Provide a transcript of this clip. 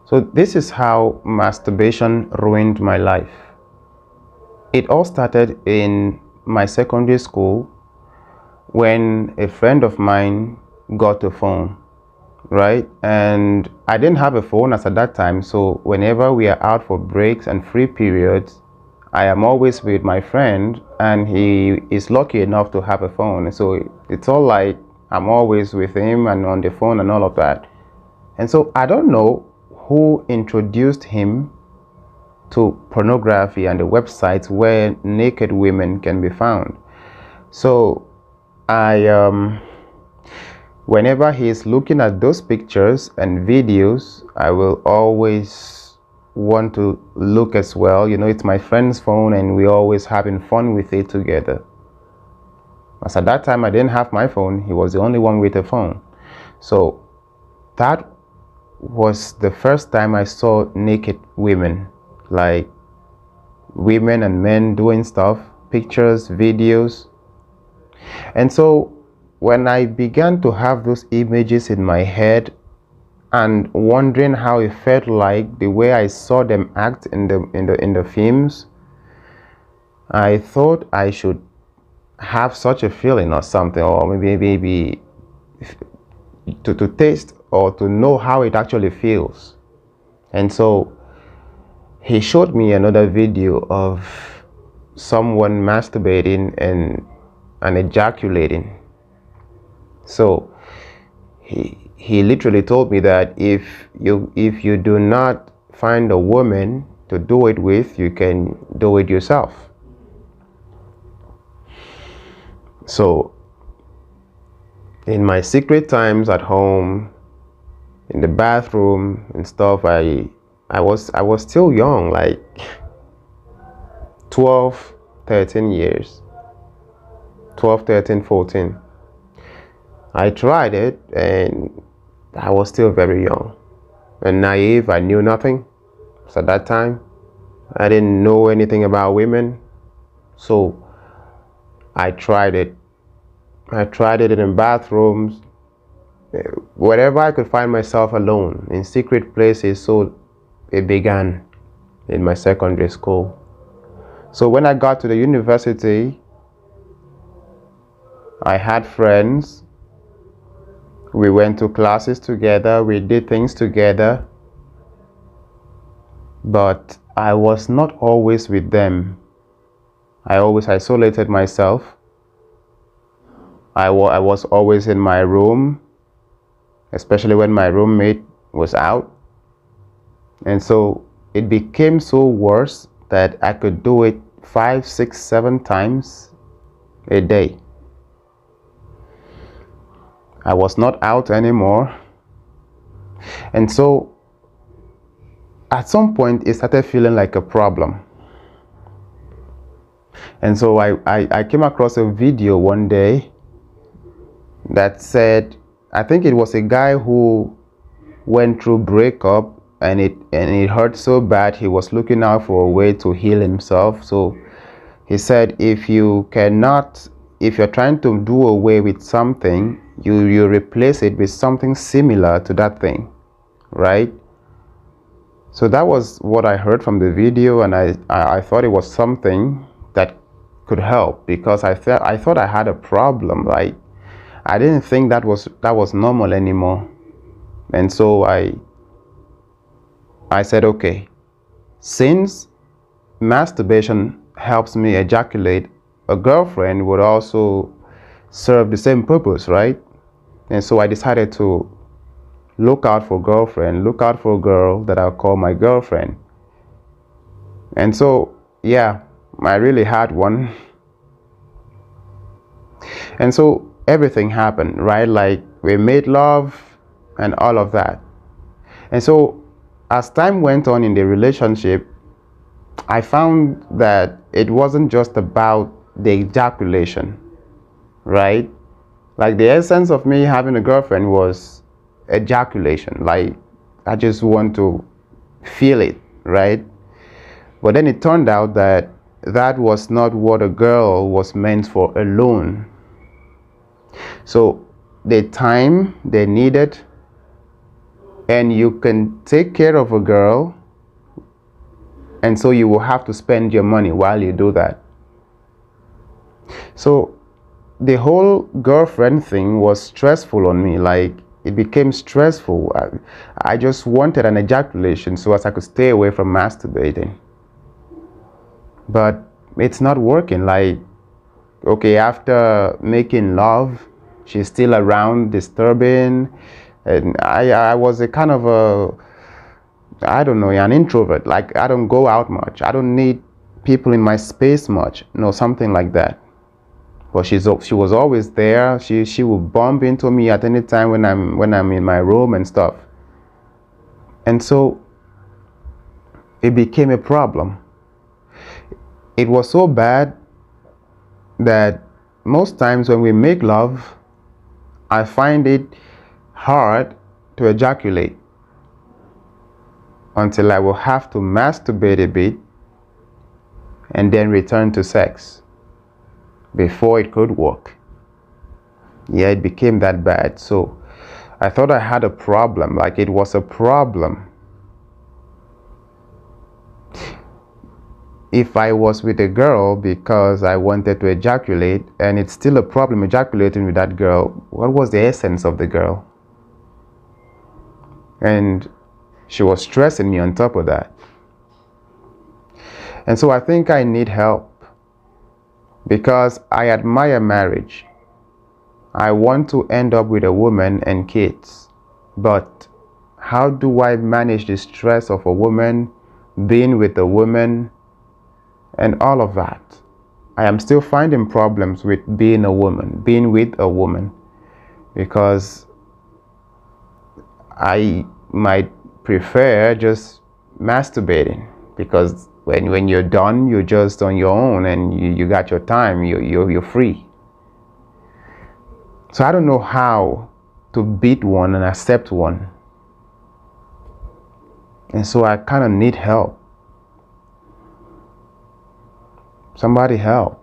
So this is how masturbation ruined my life. It all started in my secondary school when a friend of mine got a phone, right? And I didn't have a phone as at that time, so whenever we are out for breaks and free periods, I am always with my friend, and he is lucky enough to have a phone. So it's all like I'm always with him and on the phone and all of that. And so I don't know who introduced him to pornography and the websites where naked women can be found. So whenever he's looking at those pictures and videos, I will always want to look as well. You know, it's my friend's phone and we're always having fun with it together. As at that time I didn't have my phone, he was the only one with a phone. So that was the first time I saw naked women, like women and men doing stuff, pictures, videos. And so when I began to have those images in my head and wondering how it felt like the way I saw them act in the films, I thought I should have such a feeling or something, or maybe to taste or to know how it actually feels. And so he showed me another video of someone masturbating and ejaculating. So he literally told me that if you do not find a woman to do it with, you can do it yourself. So in my secret times at home, in the bathroom and stuff, I was still young, like 12, 13 years, 12, 13, 14. I tried it and I was still very young and naive. I knew nothing. So at that time, I didn't know anything about women. So I tried it. I tried it in bathrooms, wherever I could find myself alone, in secret places. So it began in my secondary school. So when I got to the university, I had friends. We went to classes together, we did things together, but I was not always with them. I always isolated myself. I was always in my room, especially when my roommate was out. And so it became so worse that I could do it 5, 6, 7 times a day. I was not out anymore. And so at some point it started feeling like a problem. And so I came across a video one day that said, I think it was a guy who went through breakup and it hurt so bad he was looking out for a way to heal himself. So he said, if you're trying to do away with something, you replace it with something similar to that thing, right? So that was what I heard from the video, and I thought it was something that could help, because I thought I had a problem. Like, I didn't think that was normal anymore. And so I said, okay, since masturbation helps me ejaculate, a girlfriend would also serve the same purpose, right? And so I decided to look out for a girl that I'll call my girlfriend. And so, yeah, I really had one. And so everything happened, right? Like, we made love and all of that. And so as time went on in the relationship, I found that it wasn't just about the ejaculation, right? Like, the essence of me having a girlfriend was ejaculation. Like, I just want to feel it, right? But then it turned out that that was not what a girl was meant for alone. So the time they needed and you can take care of a girl, and so you will have to spend your money while you do that. So the whole girlfriend thing was stressful on me. Like, it became stressful. I just wanted an ejaculation so as I could stay away from masturbating. But it's not working. Like, okay, after making love, she's still around disturbing, and I was a kind of a, I don't know, an introvert. Like, I don't go out much. I don't need people in my space much. No, something like that. But she was always there. She would bump into me at any time when I'm in my room and stuff. And so it became a problem. It was so bad that most times when we make love, I find it hard to ejaculate until I will have to masturbate a bit and then return to sex before it could work. Yeah, it became that bad. So I thought I had a problem, like it was a problem. If I was with a girl because I wanted to ejaculate, and it's still a problem ejaculating with that girl, what was the essence of the girl? And she was stressing me on top of that. And so I think I need help, because I admire marriage. I want to end up with a woman and kids. But how do I manage the stress of a woman, being with a woman, and all of that? I am still finding problems with being a woman, being with a woman, because I might prefer just masturbating, because when you're done, you're just on your own and you got your time, you're free. So I don't know how to beat one and accept one. And so I kind of need help. Somebody help.